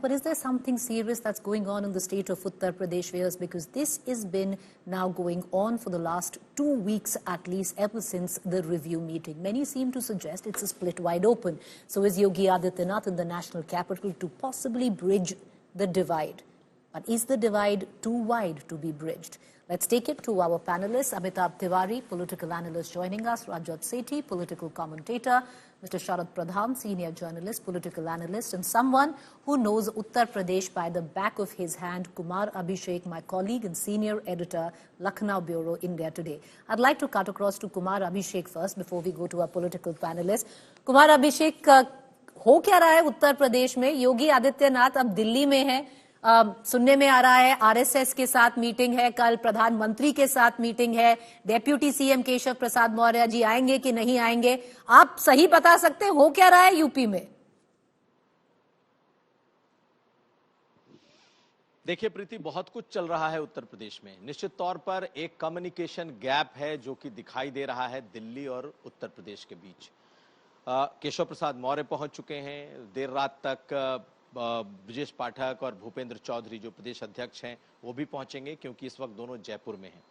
But is there something serious that's going on in the state of Uttar Pradesh? Because this has been now going on for the last 2 weeks at least, ever since the review meeting. Many seem to suggest it's a split wide open. So is Yogi Adityanath in the national capital to possibly bridge the divide? But is the divide too wide to be bridged? Let's take it to our panelists. Amitabh Tiwari, political analyst, joining us. Rajat Sethi, political commentator. Mr. Sharad Pradhan, senior journalist, political analyst, and someone who knows Uttar Pradesh by the back of his hand, Kumar Abhishek, my colleague and senior editor, Lucknow Bureau, India Today. I'd like to cut across to Kumar Abhishek first before we go to our political panelists. Kumar Abhishek, हो क्या रहा है उत्तर प्रदेश में? योगी आदित्यनाथ अब दिल्ली में है. सुनने में आ रहा है आरएसएस के साथ मीटिंग है, कल प्रधानमंत्री के साथ मीटिंग है, डेप्यूटी सीएम केशव प्रसाद मौर्य जी आएंगे कि नहीं आएंगे? आप सही बता सकते हैं हो क्या रहा है यूपी में? देखिए प्रीति, बहुत कुछ चल रहा है उत्तर प्रदेश में. निश्चित तौर पर एक कम्युनिकेशन गैप है जो कि दिखाई दे रहा है दिल्ली और उत्तर प्रदेश के बीच. केशव प्रसाद मौर्य पहुंच चुके हैं. देर रात तक ब्रजेश पाठक और भूपेंद्र चौधरी जो प्रदेश अध्यक्ष हैं वो भी पहुंचेंगे, क्योंकि इस वक्त दोनों जयपुर में हैं.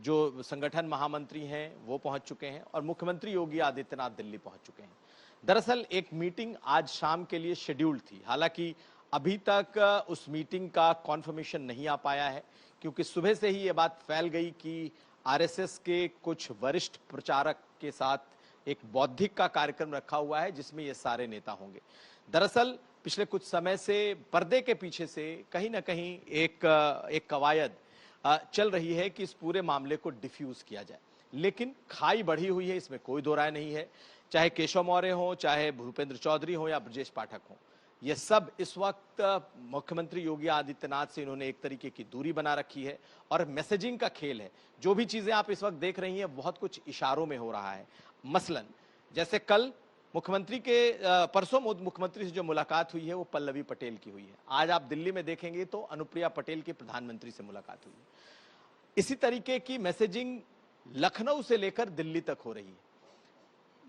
जो संगठन महामंत्री हैं वो पहुंच चुके हैं और मुख्यमंत्री योगी आदित्यनाथ दिल्ली पहुंच चुके हैं. दरअसल एक मीटिंग आज शाम के लिए शेड्यूल्ड थी. हालांकि अभी तक उस मीटिंग का कॉन्फर्मेशन नहीं आ पाया है, क्योंकि सुबह से ही ये बात फैल गई कि आरएसएस के कुछ वरिष्ठ प्रचारक के साथ एक बौद्धिक का कार्यक्रम रखा हुआ है जिसमें ये सारे नेता होंगे. दरअसल पिछले कुछ समय से पर्दे के पीछे से कहीं ना कहीं एक कवायद चल रही है कि इस पूरे मामले को डिफ्यूज किया जाए. लेकिन खाई बढ़ी हुई है, इसमें कोई दो राय नहीं है. चाहे केशव मौर्य हो, चाहे भूपेंद्र चौधरी हो या ब्रजेश पाठक हो, ये सब इस वक्त मुख्यमंत्री योगी आदित्यनाथ से इन्होंने एक तरीके की दूरी बना रखी है और मैसेजिंग का खेल है. जो भी चीजें आप इस वक्त देख रही हैं बहुत कुछ इशारों में हो रहा है. मसलन जैसे कल मुख्यमंत्री के परसों मुख्यमंत्री से जो मुलाकात हुई है वो पल्लवी पटेल की हुई है. आज आप दिल्ली में देखेंगे तो अनुप्रिया पटेल की प्रधानमंत्री से मुलाकात हुई है. इसी तरीके की मैसेजिंग लखनऊ से लेकर दिल्ली तक हो रही है.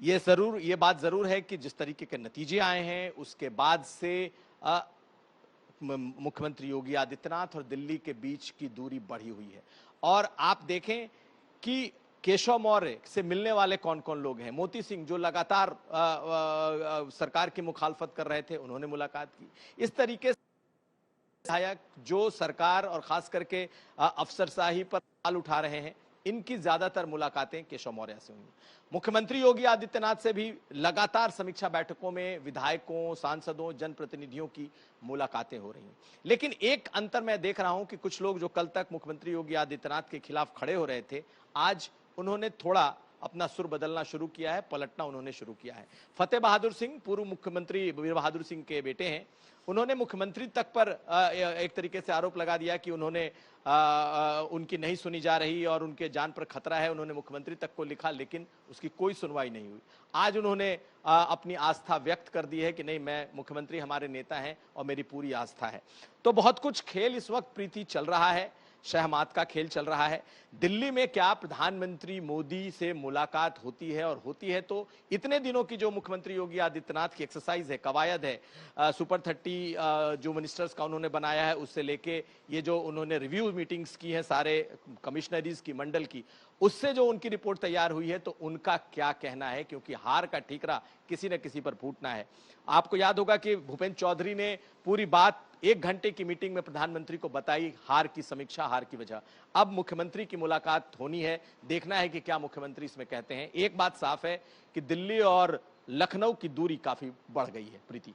ये बात जरूर है कि जिस तरीके के नतीजे आए हैं उसके बाद से मुख्यमंत्री योगी आदित्यनाथ और दिल्ली के बीच की दूरी बढ़ी हुई है. और आप देखें कि केशव मौर्य से मिलने वाले कौन कौन लोग हैं. मोती सिंह जो लगातार सरकार की मुखालफत कर रहे थे, उन्होंने मुलाकात की. इस तरीके से विधायक जो सरकार और खास करके अफसरशाही पर सवाल उठा रहे हैं, इनकी ज्यादातर मुलाकातें केशव मौर्य से हुई. मुख्यमंत्री योगी आदित्यनाथ से भी लगातार समीक्षा बैठकों में विधायकों, सांसदों, जनप्रतिनिधियों की मुलाकातें हो रही हैं. लेकिन एक अंतर मैं देख रहा हूं कि कुछ लोग जो कल तक मुख्यमंत्री योगी आदित्यनाथ के खिलाफ खड़े हो रहे थे, आज उन्होंने थोड़ा अपना सुर बदलना शुरू किया है, पलटना उन्होंने शुरू किया है. फतेह बहादुर सिंह पूर्व मुख्यमंत्री वीर बहादुर सिंह के बेटे हैं. उन्होंने मुख्यमंत्री तक पर एक तरीके से आरोप लगा दिया कि उन्होंने उनकी नहीं सुनी जा रही और उनके जान पर खतरा है. उन्होंने मुख्यमंत्री तक को लिखा, लेकिन उसकी कोई सुनवाई नहीं हुई. आज उन्होंने अपनी आस्था व्यक्त कर दी है कि नहीं, मैं मुख्यमंत्री हमारे नेता हैं और मेरी पूरी आस्था है. तो बहुत कुछ खेल इस वक्त प्रीति चल रहा है, शहमात का खेल चल रहा है. दिल्ली में क्या प्रधानमंत्री मोदी से मुलाकात होती है, और होती है तो इतने दिनों की जो मुख्यमंत्री योगी आदित्यनाथ की एक्सरसाइज है, कवायद है, सुपर 30 जो मिनिस्टर्स का उन्होंने बनाया है, उससे लेके ये जो उन्होंने रिव्यू मीटिंग्स की हैं सारे कमिश्नरीज की, मंडल की, उससे जो उनकी रिपोर्ट तैयार हुई है, तो उनका क्या कहना है, क्योंकि हार का ठीकरा किसी न किसी पर फूटना है. आपको याद होगा कि भूपेंद्र चौधरी ने पूरी बात 1 घंटे की मीटिंग में प्रधानमंत्री को बताई, हार की समीक्षा, हार की वजह. अब मुख्यमंत्री की मुलाकात होनी है, देखना है कि क्या मुख्यमंत्री इसमें कहते हैं. एक बात साफ है कि दिल्ली और लखनऊ की दूरी काफी बढ़ गई है. प्रीति,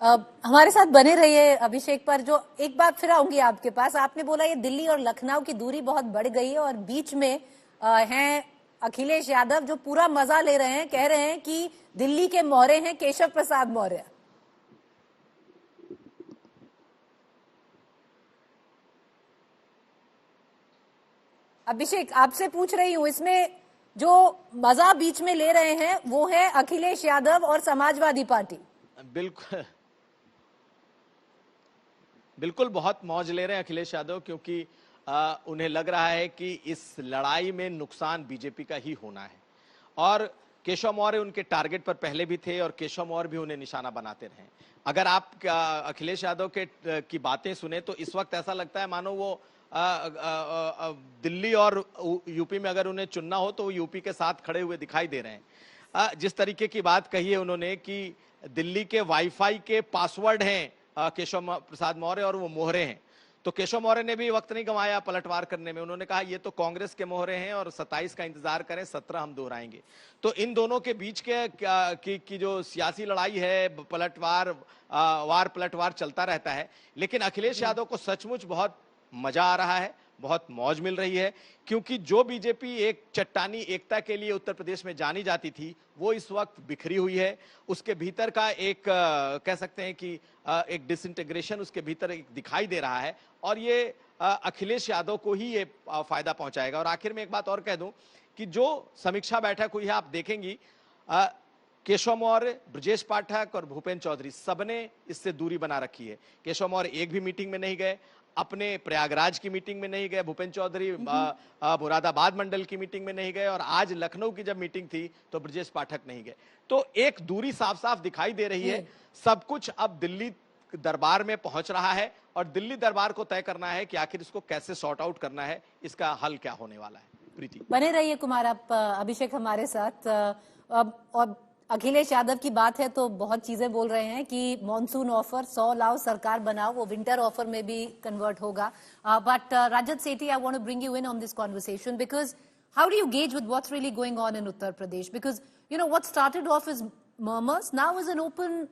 हमारे साथ बने रहिए अभिषेक. पर जो एक बात फिर आऊंगी आपके पास, आपने बोला ये दिल्ली और लखनऊ की दूरी बहुत बढ़ गई है और बीच में हैं अखिलेश यादव जो पूरा मजा ले रहे हैं, कह रहे हैं कि दिल्ली के मौर्य हैं केशव प्रसाद मौर्य. अभिषेक, आपसे पूछ रही हूं, इसमें जो मजा बीच में ले रहे हैं वो है अखिलेश यादव और समाजवादी पार्टी. बिल्कुल बहुत मौज ले रहे हैं अखिलेश यादव, क्योंकि उन्हें लग रहा है कि इस लड़ाई में नुकसान बीजेपी का ही होना है. और केशव मौर्य उनके टारगेट पर पहले भी थे और केशव मौर्य भी उन्हें निशाना बनाते रहे। अगर आप अखिलेश यादव की बातें सुने तो इस वक्त ऐसा लगता है मानो वो दिल्ली और यूपी में अगर उन्हें चुनना हो तो वो यूपी के साथ खड़े हुए दिखाई दे रहे हैं। जिस तरीके की बात कही है उन्होंने कि दिल्ली के वाईफाई के पासवर्ड हैं केशव प्रसाद मौर्य और वो मोहरे हैं, तो केशव मौर्य ने भी वक्त नहीं गंवाया पलटवार करने में। उन्होंने कहा ये तो कांग्रेस के मोहरे हैं और 27 का इंतजार करें, 17 हम दोहराएंगे। तो इन दोनों के बीच की जो सियासी लड़ाई है, पलटवार चलता रहता है। लेकिन अखिलेश यादव को सचमुच बहुत मजा आ रहा है, बहुत मौज मिल रही है, क्योंकि जो बीजेपी एक चट्टानी एकता के लिए उत्तर प्रदेश में जानी जाती थी वो इस वक्त बिखरी हुई है। उसके भीतर का एक कह सकते हैं कि एक डिसइंटीग्रेशन उसके भीतर एक दिखाई दे रहा है और ये अखिलेश यादव को ही ये फायदा पहुंचाएगा। और आखिर में एक बात और कह दूं कि जो समीक्षा बैठक हुई है आप देखेंगी, केशव मौर्य, ब्रजेश पाठक और भूपेंद्र चौधरी सबने इससे दूरी बना रखी है। केशव मौर्य एक भी मीटिंग में नहीं गए, अपने प्रयागराज की मीटिंग में नहीं गए, भूपेंद्र चौधरी मुरादाबाद मंडल की मीटिंग में नहीं गए और आज लखनऊ की जब मीटिंग थी तो ब्रजेश पाठक नहीं गए। तो एक दूरी साफ साफ दिखाई दे रही है। सब कुछ अब दिल्ली दरबार में पहुंच रहा है और दिल्ली दरबार को तय करना है कि आखिर इसको कैसे सॉर्ट आउट करना है, इसका हल क्या होने वाला है। प्रीति बने रहिए कुमार आप, अभिषेक हमारे साथ। और अखिलेश यादव की बात है तो बहुत चीजें बोल रहे हैं कि मॉनसून ऑफर 100 लाओ सरकार बनाओ, वो विंटर ऑफर में भी कन्वर्ट होगा। But Rajat Sethi, I want to bring you in on this conversation because how do you gauge with what's really going on in Uttar Pradesh? Because you know what started off as murmurs now is an open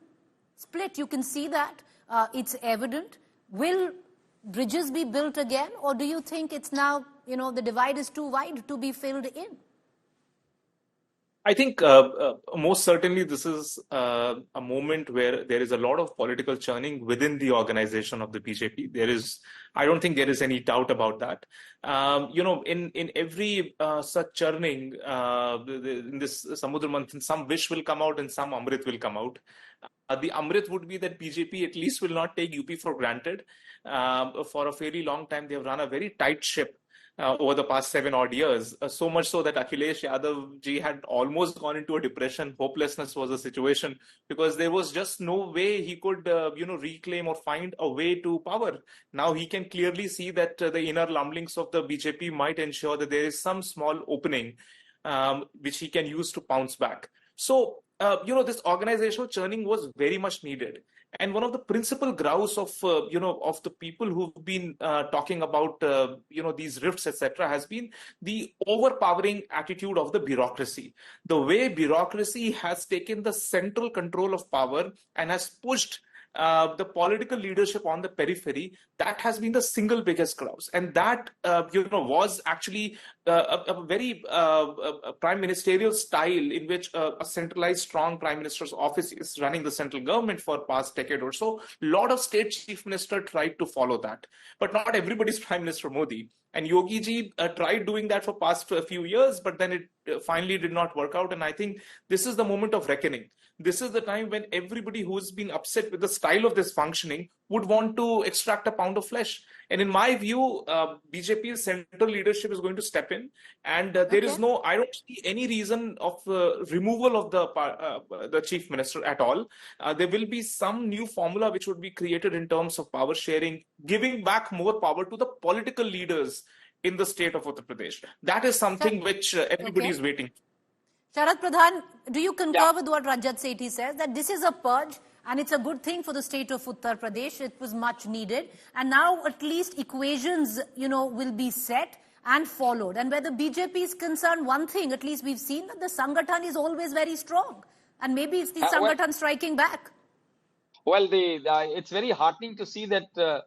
split. You can see that it's evident. Will bridges be built again, or do you think it's now, you know, the divide is too wide to be filled in? I think most certainly this is a moment where there is a lot of political churning within the organization of the BJP. I don't think there is any doubt about that. You know, in every such churning, in this Samudra Manthan, some wish will come out and some Amrit will come out. The Amrit would be that BJP at least will not take UP for granted. For a fairly long time, they have run a very tight ship. Over the past 7 odd years, so much so that Akhilesh Yadav ji had almost gone into a depression. Hopelessness was the situation because there was just no way he could, reclaim or find a way to power. Now he can clearly see that the inner lumblings of the BJP might ensure that there is some small opening which he can use to bounce back. So, this organizational churning was very much needed. And one of the principal grouse of the people who've been talking about these rifts, etc., has been the overpowering attitude of the bureaucracy. The way bureaucracy has taken the central control of power and has pushed the political leadership on the periphery, that has been the single biggest grouse. And that, was actually a very prime ministerial style in which a centralized, strong prime minister's office is running the central government for past decade or so. A lot of state chief minister tried to follow that, but not everybody's Prime Minister Modi. And Yogi ji tried doing that for past few years, but then it finally did not work out. And I think this is the moment of reckoning. This is the time when everybody who's been upset with the style of this functioning would want to extract a pound of flesh. And in my view, BJP's central leadership is going to step in. And I don't see any reason of removal of the chief minister at all. There will be some new formula which would be created in terms of power sharing, giving back more power to the political leaders in the state of Uttar Pradesh. That is something which everybody is waiting for. Sharad Pradhan, do you concur with what Rajat Sethi says, that this is a purge and it's a good thing for the state of Uttar Pradesh? It was much needed. And now at least equations, will be set and followed. And where the BJP is concerned, one thing, at least we've seen that the Sangathan is always very strong. And maybe it's the Sangathan striking back. Well, it's very heartening to see that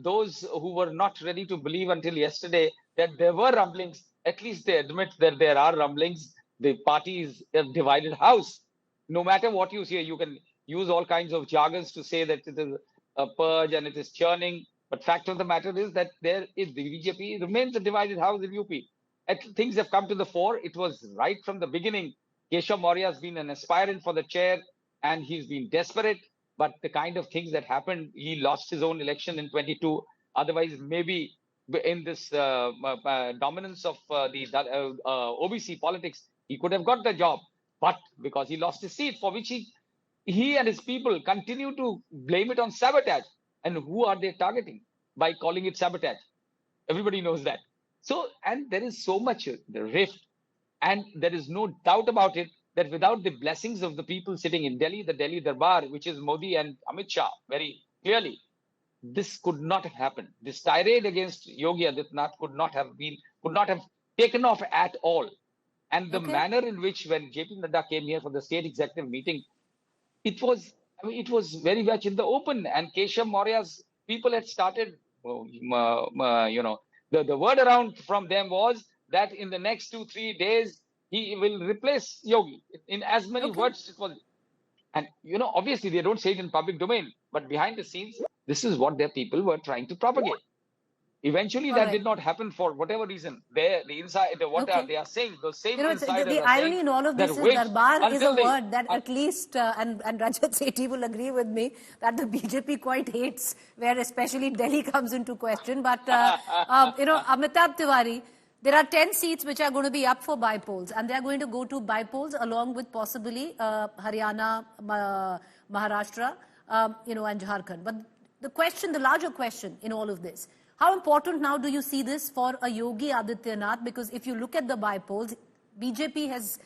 those who were not ready to believe until yesterday that there were rumblings, at least they admit that there are rumblings. The party is a divided house. No matter what you say, you can use all kinds of jargons to say that it is a purge and it is churning. But fact of the matter is that the BJP remains a divided house in UP. Things have come to the fore. It was right from the beginning. Keshav Maurya has been an aspirant for the chair and he's been desperate. But the kind of things that happened, he lost his own election in 22. Otherwise, maybe in this dominance of the OBC politics, he could have got the job. but because he lost his seat, for which he and his people continue to blame it on sabotage. And who are they targeting by calling it sabotage? Everybody knows that. So, and there is so much rift, and there is no doubt about it that without the blessings of the people sitting in Delhi, the Delhi Darbar, which is Modi and Amit Shah, very clearly, this could not have happened. This tirade against Yogi Adityanath could not have taken off at all. And the manner in which, when JP Nadda came here for the state executive meeting, it was very much in the open, and Keshav Maurya's people had started, the word around from them was that in the next 2-3 days, he will replace Yogi. In as many words it was. And, obviously they don't say it in public domain, but behind the scenes, this is what their people were trying to propagate. Eventually, that did not happen for whatever reason. The inside, what they are saying, those same insiders the irony in all of this is Darbar is a word that at least, and Rajat Sethi will agree with me, that the BJP quite hates, where especially Delhi comes into question. But, Amitabh Tiwari, there are 10 seats which are going to be up for bypolls, and they are going to go to bypolls along with possibly Haryana, Maharashtra, and Jharkhand. But the larger question in all of this, how important now do you see this for a Yogi Adityanath? Because if you look at the bypolls, BJP has,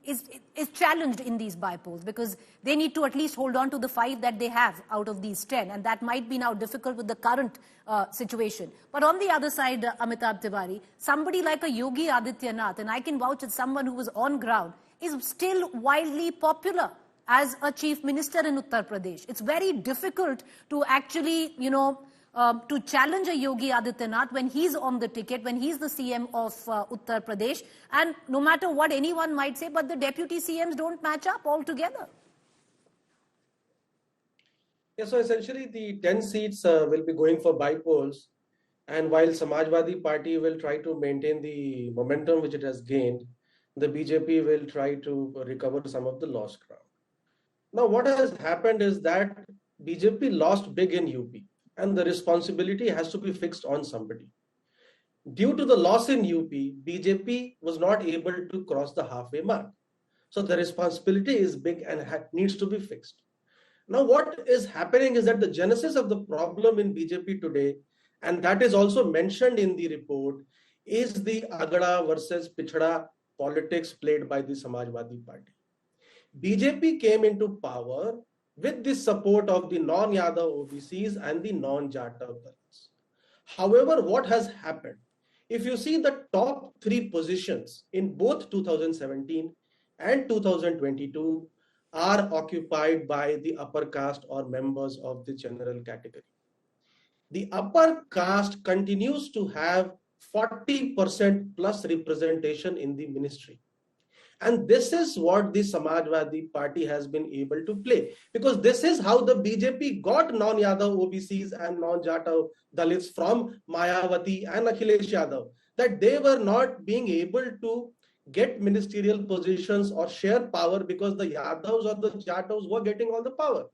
is challenged in these bypolls because they need to at least hold on to the 5 that they have out of these 10. And that might be now difficult with the current situation. But on the other side, Amitabh Tiwari, somebody like a Yogi Adityanath, and I can vouch as someone who was on ground, is still wildly popular as a chief minister in Uttar Pradesh. It's very difficult to actually, to challenge a Yogi Adityanath when he's on the ticket, when he's the CM of Uttar Pradesh. And no matter what anyone might say, but the deputy CMs don't match up altogether. Yeah, so essentially the 10 seats will be going for bypolls. And while Samajwadi Party will try to maintain the momentum which it has gained, the BJP will try to recover some of the lost ground. Now, what has happened is that BJP lost big in UP, and the responsibility has to be fixed on somebody. Due to the loss in UP, BJP was not able to cross the halfway mark. So the responsibility is big and needs to be fixed. Now, what is happening is that the genesis of the problem in BJP today, and that is also mentioned in the report, is the Agada versus Pichhada politics played by the Samajwadi Party. BJP came into power with the support of the non-Yadav OBCs and the non-Jata Dalits. However, what has happened? If you see the top 3 positions in both 2017 and 2022 are occupied by the upper caste or members of the general category. The upper caste continues to have 40% plus representation in the ministry. And this is what the Samajwadi Party has been able to play, because this is how the BJP got non-Yadav OBCs and non-Jata Dalits from Mayawati and Akhilesh Yadav, that they were not being able to get ministerial positions or share power because the Yadavs or the Jatavs were getting all the power.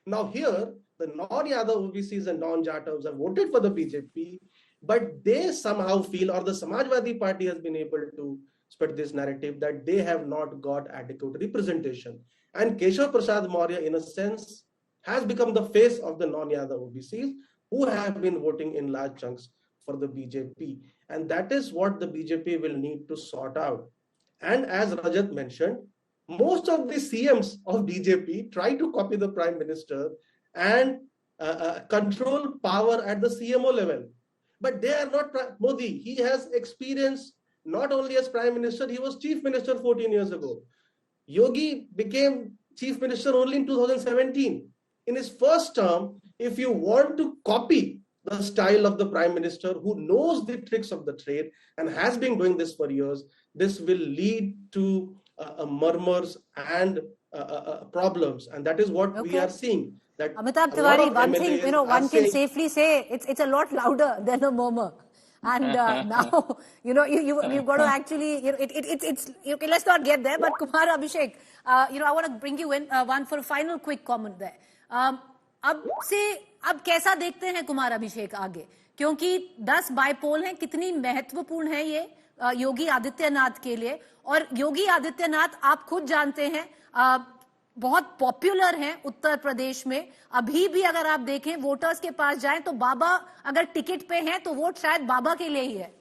Now here, the non-Yadav OBCs and non-Jatavs have voted for the BJP, but they somehow feel, or the Samajwadi Party has been able to spread this narrative, that they have not got adequate representation. And Keshav Prasad Maurya, in a sense, has become the face of the non-Yadav OBCs who have been voting in large chunks for the BJP. And that is what the BJP will need to sort out. And as Rajat mentioned, most of the CMs of BJP try to copy the Prime Minister and control power at the CMO level. But they are not Modi. He has experience not only as Prime Minister, he was Chief Minister 14 years ago. Yogi became Chief Minister only in 2017. In his first term, if you want to copy the style of the Prime Minister who knows the tricks of the trade and has been doing this for years, this will lead to murmurs and problems. And that is what we are seeing. That Amitabh Tiwari, one thing, one can safely say it's a lot louder than a murmur. And now, you've got to actually, it's okay, let's not get there, but Kumar Abhishek, I want to bring you in one for a final quick comment there. अब कैसा देखते हैं कुमार अभिषेक आगे, क्योंकि 10 bypoll हैं, कितनी महत्वपूर्ण है ये योगी आदित्यनाथ के लिए। और योगी आदित्यनाथ आप खुद जानते हैं बहुत पॉपुलर हैं उत्तर प्रदेश में। अभी भी अगर आप देखें वोटर्स के पास जाएं तो बाबा अगर टिकट पे हैं तो वोट शायद बाबा के लिए ही है।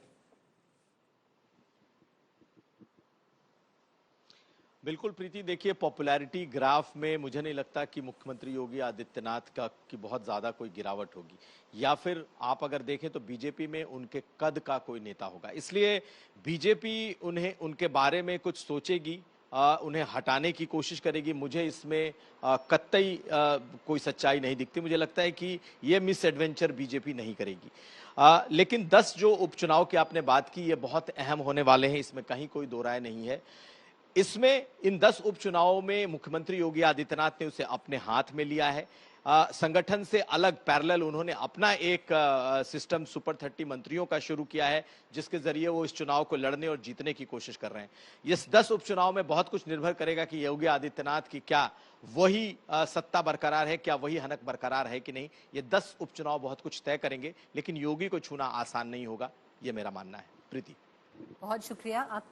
बिल्कुल प्रीति, देखिए पॉपुलैरिटी ग्राफ में मुझे नहीं लगता कि मुख्यमंत्री योगी आदित्यनाथ की बहुत ज्यादा कोई गिरावट होगी, या फिर आप अगर देखें तो बीजेपी में उनके कद का कोई नेता होगा, इसलिए बीजेपी उनके बारे में कुछ सोचेगी, उन्हें हटाने की कोशिश करेगी। मुझे इसमें कतई कोई सच्चाई नहीं दिखती। मुझे लगता है कि ये मिस एडवेंचर बीजेपी नहीं करेगी। लेकिन 10 जो उपचुनाव की आपने बात की, ये बहुत अहम होने वाले हैं, इसमें कहीं कोई दो राय नहीं है। इसमें इन 10 उपचुनावों में मुख्यमंत्री योगी आदित्यनाथ ने उसे अपने हाथ में लिया है। संगठन से अलग पैरेलल उन्होंने अपना एक सिस्टम सुपर 30 मंत्रियों का शुरू किया है, जिसके जरिए वो इस चुनाव को लड़ने और जीतने की कोशिश कर रहे हैं। इस 10 उपचुनाव में बहुत कुछ निर्भर करेगा कि योगी आदित्यनाथ की क्या वही सत्ता बरकरार है, क्या वही हनक बरकरार है कि नहीं। ये 10 उपचुनाव बहुत कुछ तय करेंगे, लेकिन योगी को छूना आसान नहीं होगा, ये मेरा मानना है। प्रीति, बहुत शुक्रिया आप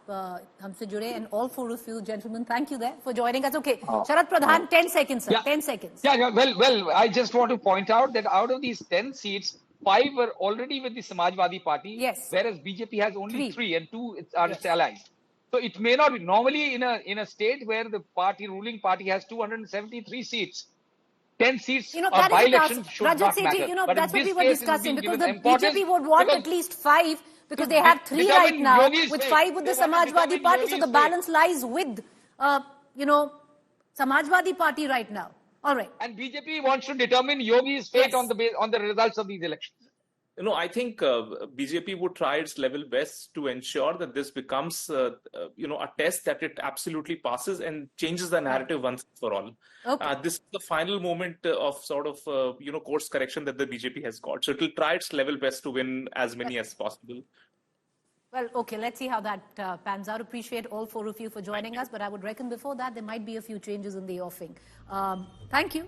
हमसे जुड़े, and all four of you gentleman, thank you for joining us. Okay, Sharad Pradhan, 10 seconds sir. 10 seconds. Yeah, well, I just want to point out that out of these 10 seats, 5 were already with the Samajwadi Party, yes, whereas BJP has only 3 and 2 are yes, its allies. So it may not be normally in a state where the ruling party has 273 seats. 10 seats that by-election should Rajat not Sethi, matter. But that's what we were discussing, because the importance BJP would want at least 5, because they have 3 right now, with 5 with the Samajwadi Party, so the balance lies with, Samajwadi Party right now. All right. And BJP wants to determine Yogi's fate, yes, on the results of these elections. I think BJP would try its level best to ensure that this becomes, a test that it absolutely passes and changes the narrative once for all. Okay. This is the final moment of sort of, course correction that the BJP has got. So it will try its level best to win as many as possible. Well, okay, let's see how that pans out. Appreciate all four of you for joining us, but I would reckon before that there might be a few changes in the offing. Thank you.